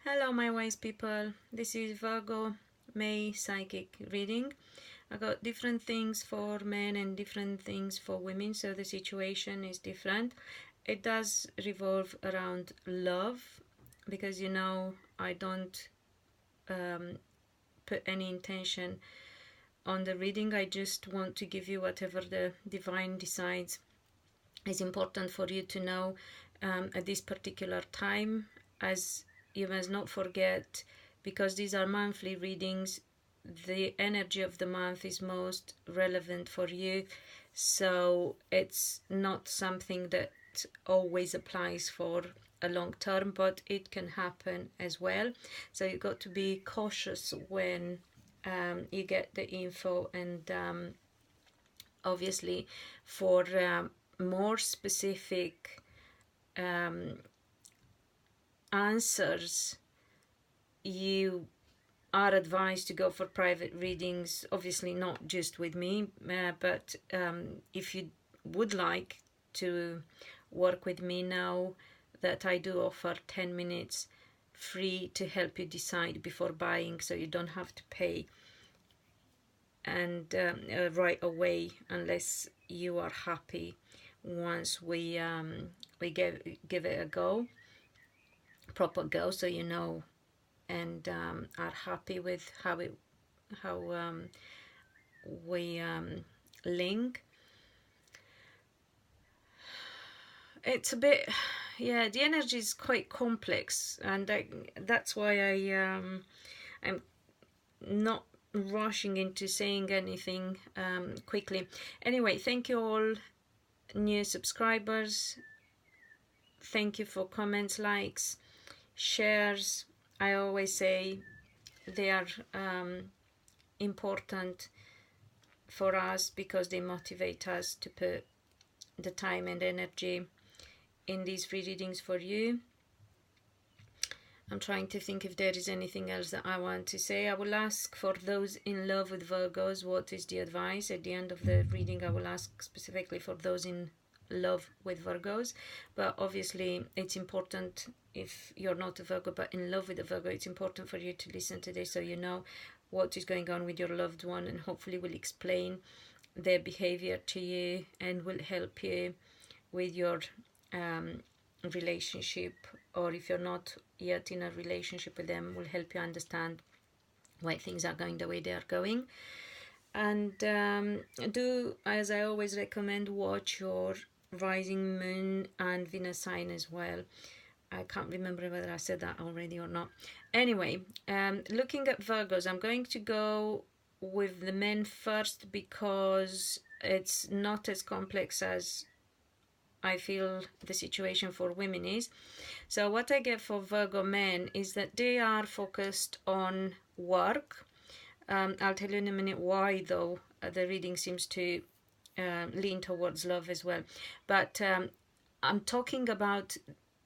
Hello my wise people, this is Virgo May psychic reading. I got different things for men and different things for women, so the situation is different. It does revolve around love, because you know I don't put any intention on the reading. I just want to give you whatever the divine decides is important for you to know at this particular time. As you must not forget, because these are monthly readings, the energy of the month is most relevant for you, so it's not something that always applies for a long term, but it can happen as well. So you've got to be cautious when you get the info, and obviously for more specific answers, you are advised to go for private readings, obviously not just with me, but if you would like to work with me, now that I do offer 10 minutes free to help you decide before buying, so you don't have to pay and right away unless you are happy once we give it a go, proper go, so you know, and are happy with how we link. It's a bit, yeah, the energy is quite complex, and that's why I'm not rushing into saying anything quickly. Anyway, thank you all new subscribers. Thank you for comments, likes, shares. I always say they are important for us because they motivate us to put the time and energy in these free readings for you. I'm trying to think if there is anything else that I want to say. I will ask for those in love with Virgos, what is the advice? At the end of the reading, I will ask specifically for those in love with Virgos. But obviously, it's important, if you're not a Virgo but in love with a Virgo, it's important for you to listen to this so you know what is going on with your loved one, and hopefully will explain their behavior to you and will help you with your relationship, or if you're not yet in a relationship with them, will help you understand why things are going the way they are going. And do, as I always recommend, watch your rising moon and Venus sign as well. I can't remember whether I said that already or not. Anyway, looking at Virgos, I'm going to go with the men first because it's not as complex as I feel the situation for women is. So what I get for Virgo men is that they are focused on work. I'll tell you in a minute why, though the reading seems to lean towards love as well. But I'm talking about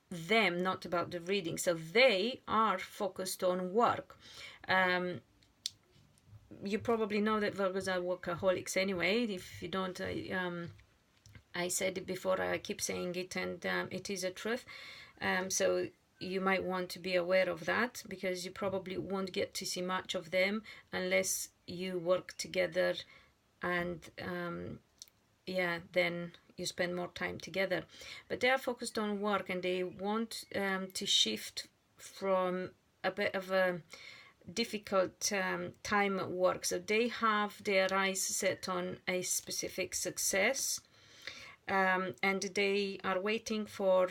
them, not about the reading. So they are focused on work. You probably know that Virgos are workaholics anyway. If you don't, I said it before, I keep saying it, and it is a truth. So you might want to be aware of that, because you probably won't get to see much of them unless you work together, and yeah, then you spend more time together. But they are focused on work, and they want to shift from a bit of a difficult time at work. So they have their eyes set on a specific success, and they are waiting for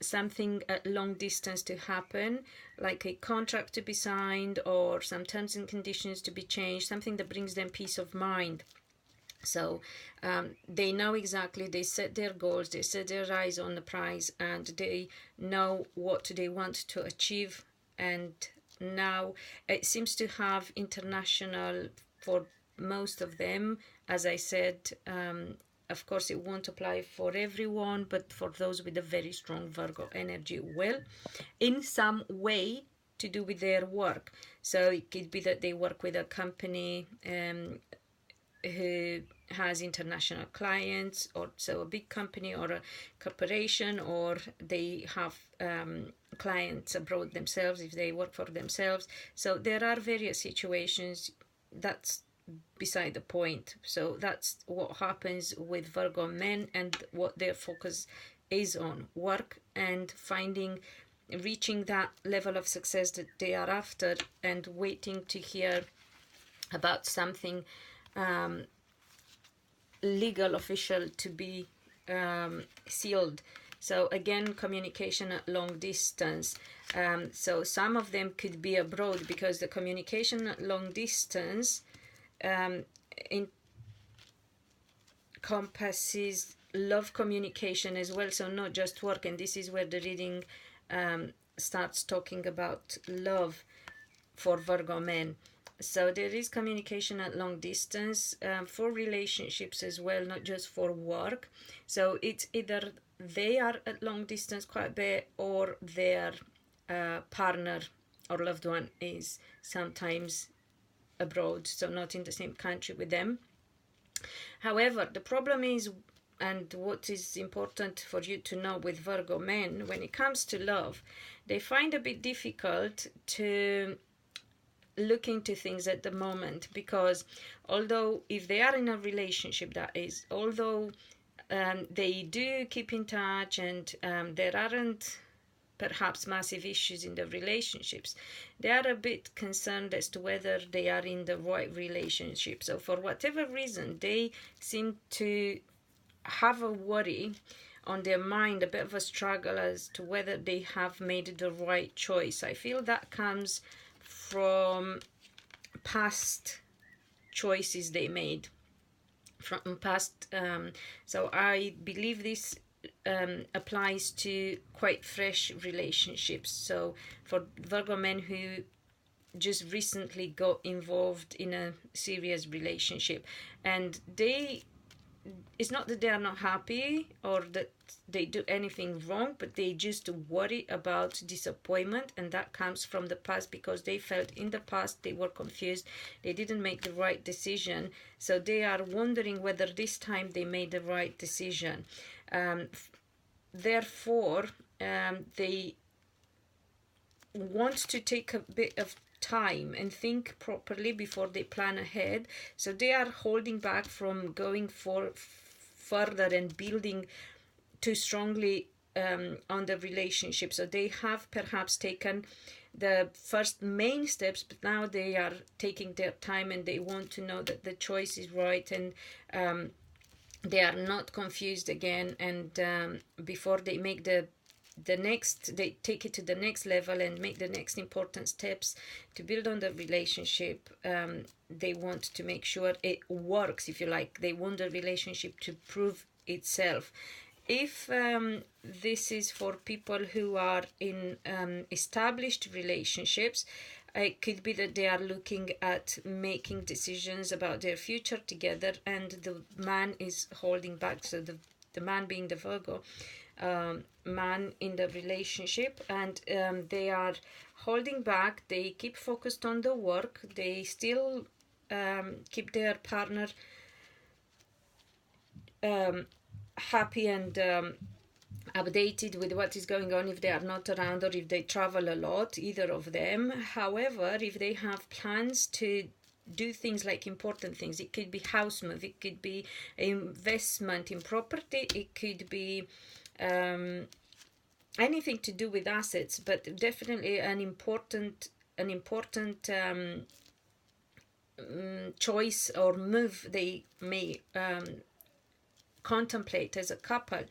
something at long distance to happen, like a contract to be signed or some terms and conditions to be changed, something that brings them peace of mind. So they know exactly, they set their goals, they set their eyes on the prize, and they know what they want to achieve. And now it seems to have international for most of them. As I said, of course it won't apply for everyone, but for those with a very strong Virgo energy will, in some way to do with their work. So it could be that they work with a company who has international clients, or so a big company or a corporation, or they have clients abroad themselves if they work for themselves. So there are various situations. That's beside the point. So that's what happens with Virgo men, and what their focus is on: work and reaching that level of success that they are after, and waiting to hear about something legal, official, to be sealed. So again, communication at long distance. So some of them could be abroad, because the communication at long distance encompasses love communication as well, so not just work. And this is where the reading starts talking about love for Virgo men. So there is communication at long distance for relationships as well, not just for work. So it's either they are at long distance quite a bit, or their partner or loved one is sometimes abroad, so not in the same country with them. However, the problem is, and what is important for you to know with Virgo men, when it comes to love, they find a bit difficult to look into things at the moment, because although if they are in a relationship, that is, although they do keep in touch, and there aren't perhaps massive issues in the relationships, they are a bit concerned as to whether they are in the right relationship. So for whatever reason, they seem to have a worry on their mind, a bit of a struggle as to whether they have made the right choice. I feel that comes from past choices they made from past. So I believe this applies to quite fresh relationships. So for Virgo men who just recently got involved in a serious relationship, and it's not that they are not happy or that they do anything wrong, but they just worry about disappointment, and that comes from the past, because they felt in the past they were confused, they didn't make the right decision, so they are wondering whether this time they made the right decision. Therefore, they want to take a bit of time and think properly before they plan ahead. So they are holding back from going further and building too strongly on the relationship. So they have perhaps taken the first main steps, but now they are taking their time, and they want to know that the choice is right, and they are not confused again. And before they make they take it to the next level and make the next important steps to build on the relationship, they want to make sure it works, if you like. They want the relationship to prove itself. If this is for people who are in established relationships, it could be that they are looking at making decisions about their future together, and the man is holding back. So the man being the Virgo man in the relationship, and they are holding back. They keep focused on the work. They still keep their partner happy and updated with what is going on if they are not around, or if they travel a lot, either of them. However, if they have plans to do things like important things, it could be house move, it could be investment in property, it could be anything to do with assets, but definitely an important choice or move they may contemplate as a couple.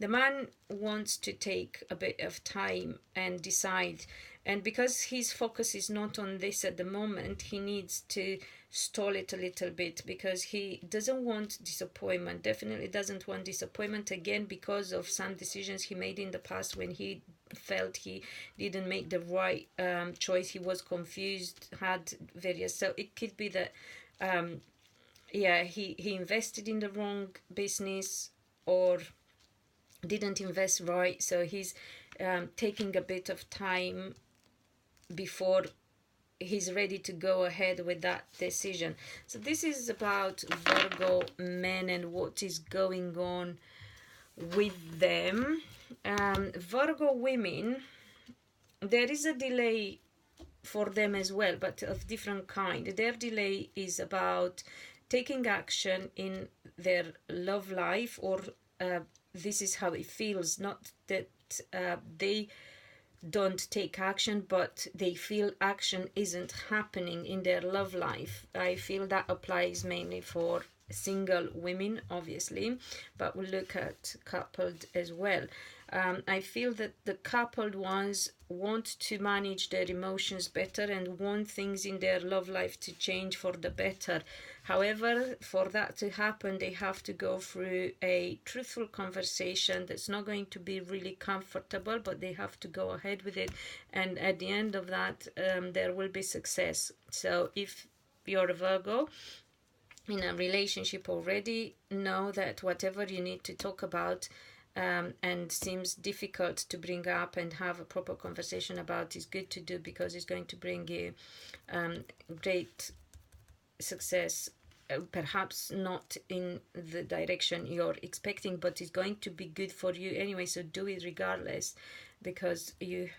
The man wants to take a bit of time and decide, and because his focus is not on this at the moment, he needs to stall it a little bit, because he doesn't want disappointment, definitely doesn't want disappointment again, because of some decisions he made in the past when he felt he didn't make the right choice. He was confused, had various, so it could be that he invested in the wrong business, or didn't invest right, so he's taking a bit of time before he's ready to go ahead with that decision. So this is about Virgo men and what is going on with them. Virgo women, there is a delay for them as well, but of different kind. Their delay is about taking action in their love life, or this is how it feels, not that they don't take action, but they feel action isn't happening in their love life. I feel that applies mainly for single women, obviously, but we'll look at coupled as well. I feel that the coupled ones want to manage their emotions better and want things in their love life to change for the better. However, for that to happen, they have to go through a truthful conversation that's not going to be really comfortable, but they have to go ahead with it. And at the end of that, there will be success. So if you're a Virgo in a relationship already, know that whatever you need to talk about and seems difficult to bring up and have a proper conversation about is good to do, because it's going to bring you great success, perhaps not in the direction you're expecting, but it's going to be good for you anyway. So do it regardless, because you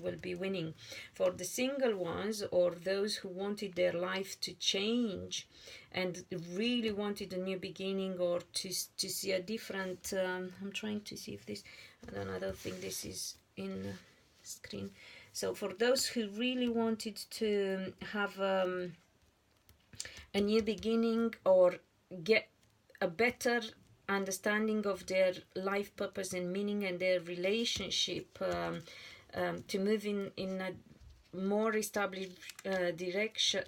will be winning. For the single ones, or those who wanted their life to change and really wanted a new beginning, or to see a different I'm trying to see if this, I don't think this is in the screen. So for those who really wanted to have a new beginning, or get a better understanding of their life purpose and meaning and their relationship, to move in a more established direction,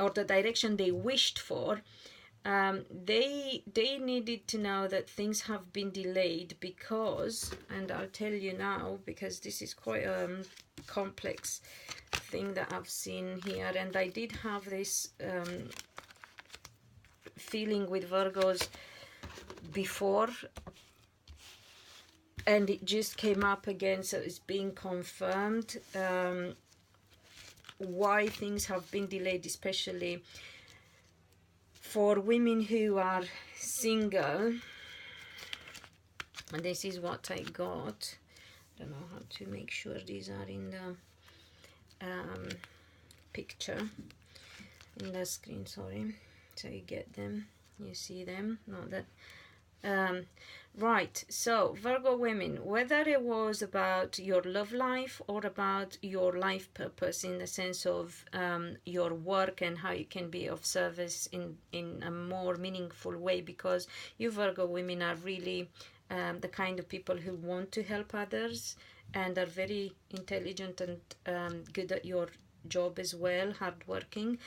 or the direction they wished for, they needed to know that things have been delayed because, and I'll tell you now, because this is quite a complex thing that I've seen here, and I did have this feeling with Virgos before, and it just came up again, so it's being confirmed. Why things have been delayed, especially for women who are single. And this is what I got. Don't know how to make sure these are in the picture, in the screen, sorry. So you get them, you see them, not that. Right, so Virgo women, whether it was about your love life or about your life purpose, in the sense of your work and how you can be of service in a more meaningful way, because you Virgo women are really the kind of people who want to help others and are very intelligent and good at your job as well, hardworking.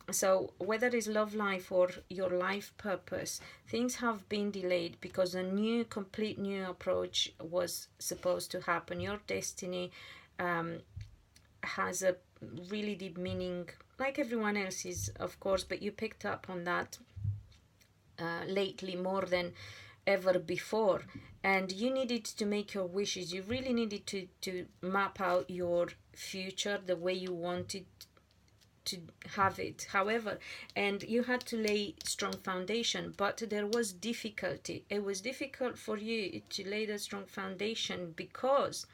So whether it's love life or your life purpose, things have been delayed because a complete new approach was supposed to happen. Your destiny has a really deep meaning, like everyone else's, of course, but you picked up on that lately more than ever before. And you needed to make your wishes. You really needed to map out your future the way you wanted to have it, however, and you had to lay strong foundation, but there was difficulty. It was difficult for you to lay the strong foundation because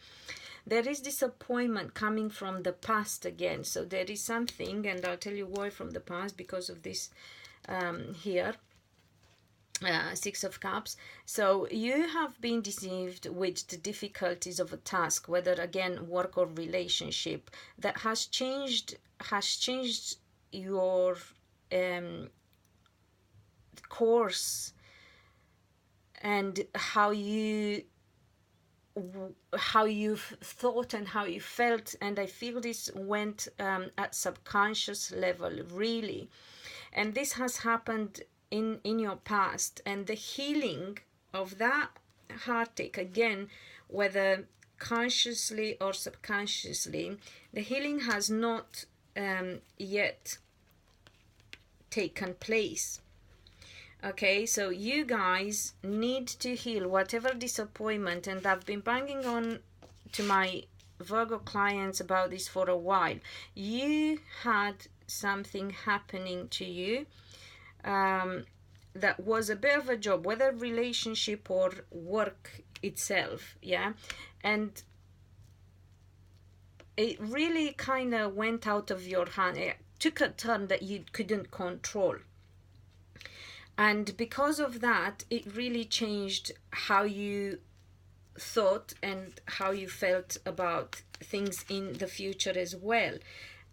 there is disappointment coming from the past again. So there is something, and I'll tell you why from the past, because of this here. Six of Cups. So you have been deceived with the difficulties of a task, whether again work or relationship, that has changed your course and how you've thought and how you felt. And I feel this went at subconscious level, really, and this has happened in your past, and the healing of that heartache, again, whether consciously or subconsciously, the healing has not yet taken place. Okay, so you guys need to heal whatever disappointment, and I've been banging on to my Virgo clients about this for a while. You had something happening to you that was a bit of a job, whether relationship or work itself, yeah, and it really kind of went out of your hand. It took a turn that you couldn't control, and because of that, it really changed how you thought and how you felt about things in the future as well.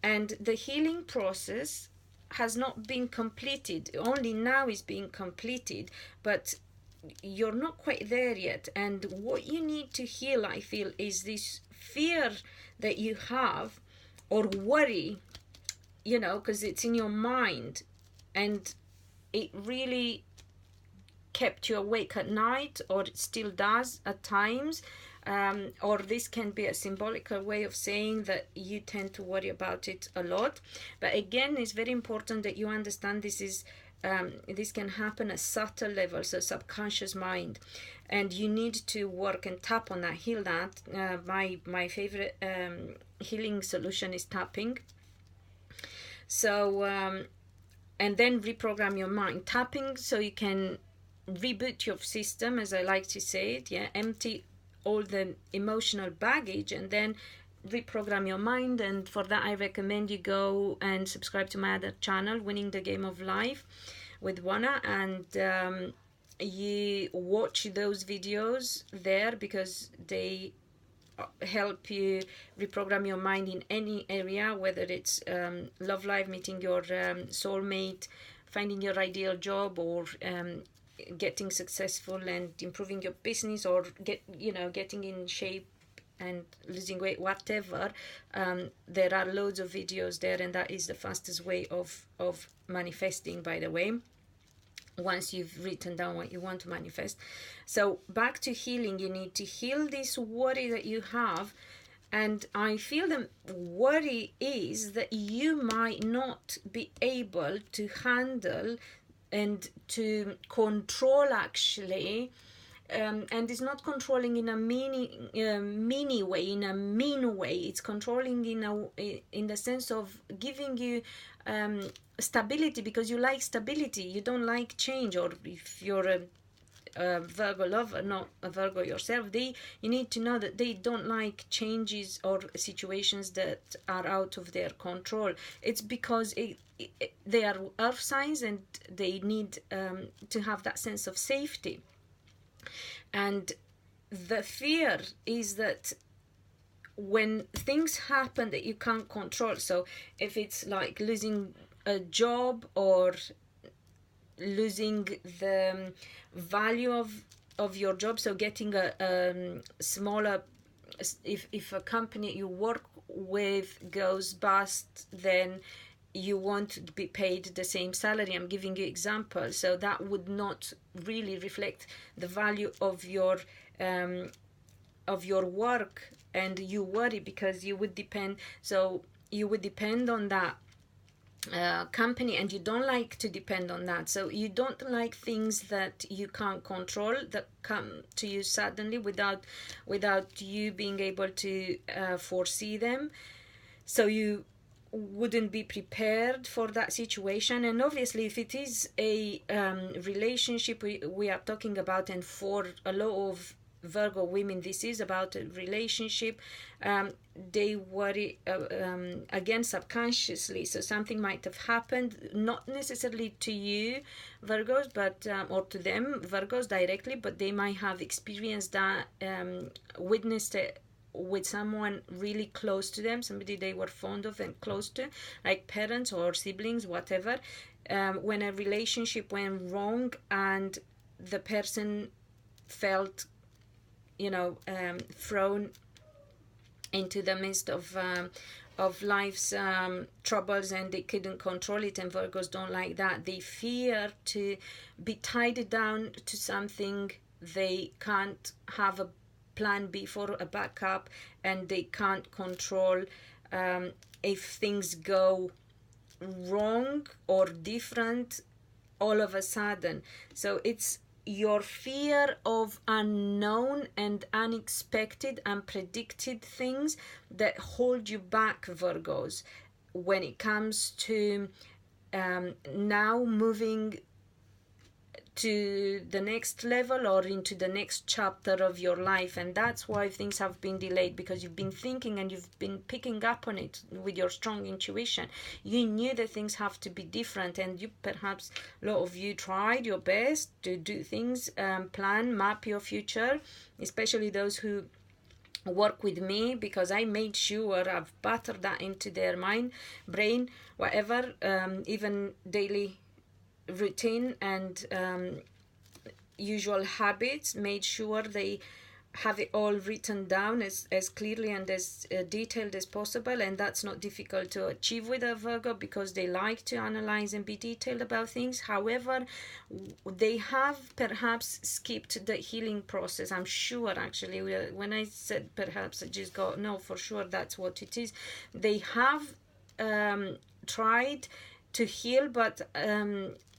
And the healing process has not been completed, only now is being completed, but you're not quite there yet. And what you need to heal, I feel, is this fear that you have, or worry, you know, because it's in your mind, and it really kept you awake at night, or it still does at times. Or this can be a symbolical way of saying that you tend to worry about it a lot. But again, it's very important that you understand this can happen at subtle levels, so subconscious mind, and you need to work and tap on that, heal that. My favorite healing solution is tapping. So and then reprogram your mind, tapping, so you can reboot your system, as I like to say it, yeah, empty all the emotional baggage, and then reprogram your mind. And for that, I recommend you go and subscribe to my other channel, Winning the Game of Life with Wana, and you watch those videos there, because they help you reprogram your mind in any area, whether it's love life, meeting your soulmate, finding your ideal job, or getting successful and improving your business, or getting in shape and losing weight, whatever. There are loads of videos there, and that is the fastest way of manifesting, by the way, once you've written down what you want to manifest. So back to healing, you need to heal this worry that you have. And I feel the worry is that you might not be able to handle and to control, actually, and it's not controlling in a mean way. It's controlling in the sense of giving you stability, because you like stability, you don't like change. Or if you're a Virgo lover, not a Virgo yourself, you need to know that they don't like changes or situations that are out of their control. It's because they are earth signs, and they need to have that sense of safety. And the fear is that when things happen that you can't control, so if it's like losing a job, or losing the value of your job, so getting a smaller, if a company you work with goes bust, then you won't be paid the same salary. I'm giving you examples. So that would not really reflect the value of your work, and you worry because you would depend. So you would depend on that company, and you don't like to depend on that. So you don't like things that you can't control, that come to you suddenly without you being able to foresee them. So you wouldn't be prepared for that situation. And obviously, if it is a relationship we are talking about, and for a lot of Virgo women this is about a relationship, they worry again subconsciously. So something might have happened, not necessarily to you Virgos, but or to them Virgos directly, but they might have experienced that, witnessed it with someone really close to them, somebody they were fond of and close to, like parents or siblings, whatever, when a relationship went wrong and the person felt thrown into the midst of life's troubles, and they couldn't control it. And Virgos don't like that. They fear to be tied down to something. They can't have a plan B for a backup, and they can't control if things go wrong or different all of a sudden. So it's your fear of unknown and unexpected, unpredicted things that hold you back, Virgos, when it comes to now moving to the next level or into the next chapter of your life. And that's why things have been delayed, because you've been thinking and you've been picking up on it with your strong intuition. You knew that things have to be different, and you perhaps, a lot of you, tried your best to do things, plan, map your future, especially those who work with me, because I made sure I've battered that into their mind, brain, whatever, even daily routine and usual habits, made sure they have it all written down as clearly and as detailed as possible. And that's not difficult to achieve with a Virgo, because they like to analyze and be detailed about things. However, they have perhaps skipped the healing process. I'm sure, actually, when I said perhaps, I just got, no, for sure that's what it is. They have tried to heal, but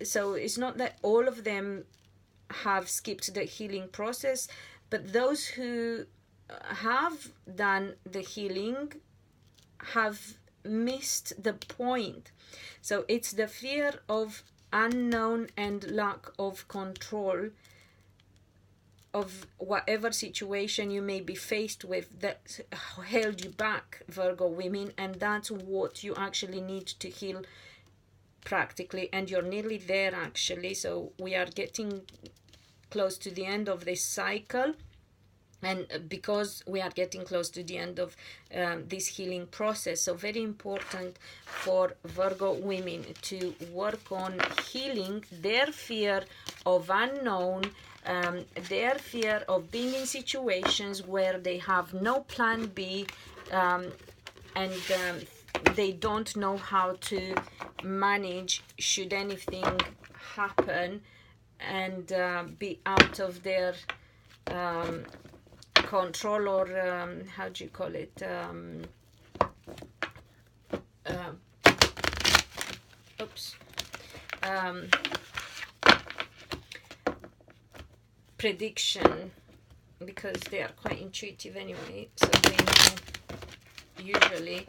so it's not that all of them have skipped the healing process, but those who have done the healing have missed the point. So it's the fear of unknown and lack of control of whatever situation you may be faced with that held you back, Virgo women, and that's what you actually need to heal practically. And you're nearly there, actually. So we are getting close to the end of this cycle, and because we are getting close to the end of this healing process, so very important for Virgo women to work on healing their fear of unknown, their fear of being in situations where they have no plan B, and they don't know how to manage should anything happen, and be out of their control, or how do you call it, prediction, because they are quite intuitive anyway, so they know usually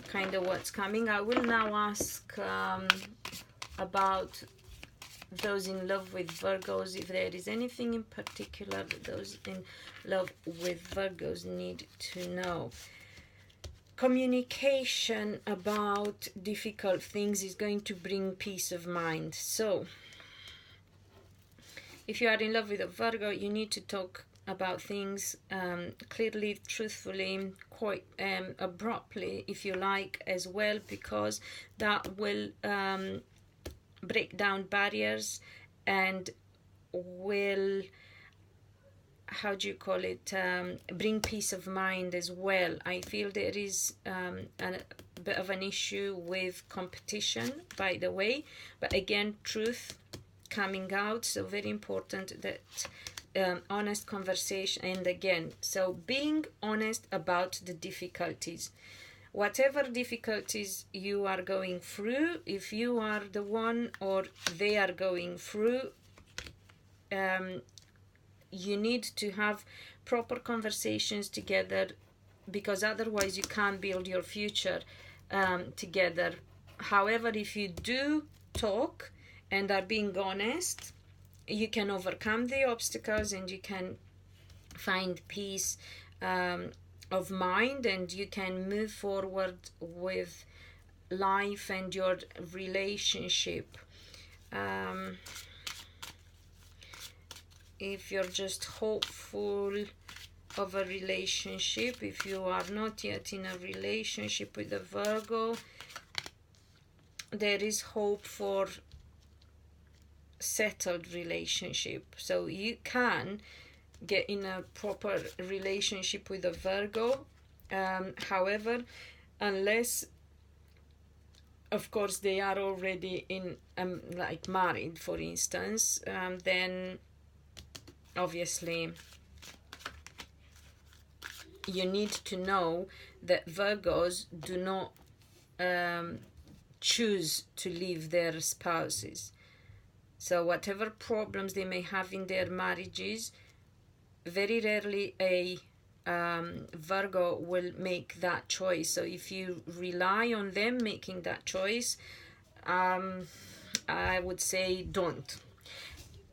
kind of what's coming. I will now ask about those in love with Virgos, if there is anything in particular that those in love with Virgos need to know. Communication about difficult things is going to bring peace of mind. So if you are in love with a Virgo, you need to talk about things clearly, truthfully, quite abruptly, if you like, as well, because that will break down barriers and will, how do you call it, bring peace of mind as well. I feel there is a bit of an issue with competition, by the way, but again, truth coming out, so very important that honest conversation. And again, so being honest about the difficulties, whatever difficulties you are going through, if you are the one or they are going through, you need to have proper conversations together, because otherwise you can't build your future together. However, if you do talk and are being honest, you can overcome the obstacles and you can find peace of mind, and you can move forward with life and your relationship. If you're just hopeful of a relationship, if you are not yet in a relationship with a Virgo, there is hope for settled relationship. So you can get in a proper relationship with a Virgo. However, unless of course they are already in like married, for instance, then obviously you need to know that Virgos do not choose to leave their spouses. So whatever problems they may have in their marriages, very rarely a Virgo will make that choice. So if you rely on them making that choice, I would say don't.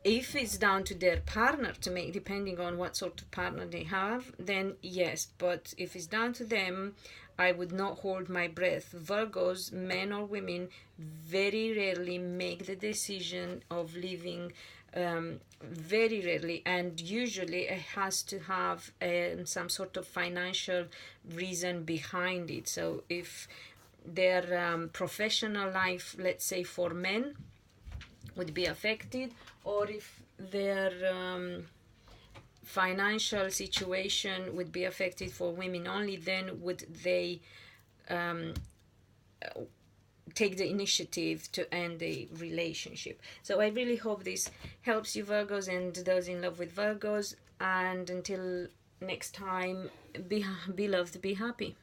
If it's down to their partner to make, depending on what sort of partner they have, then yes. But if it's down to them, I would not hold my breath. Virgos, men or women, very rarely make the decision of leaving, very rarely, and usually it has to have some sort of financial reason behind it. So if their professional life, let's say for men, would be affected, or if their financial situation would be affected for women only, then would they take the initiative to end the relationship. So I really hope this helps you, Virgos, and those in love with Virgos. And until next time, be loved, be happy.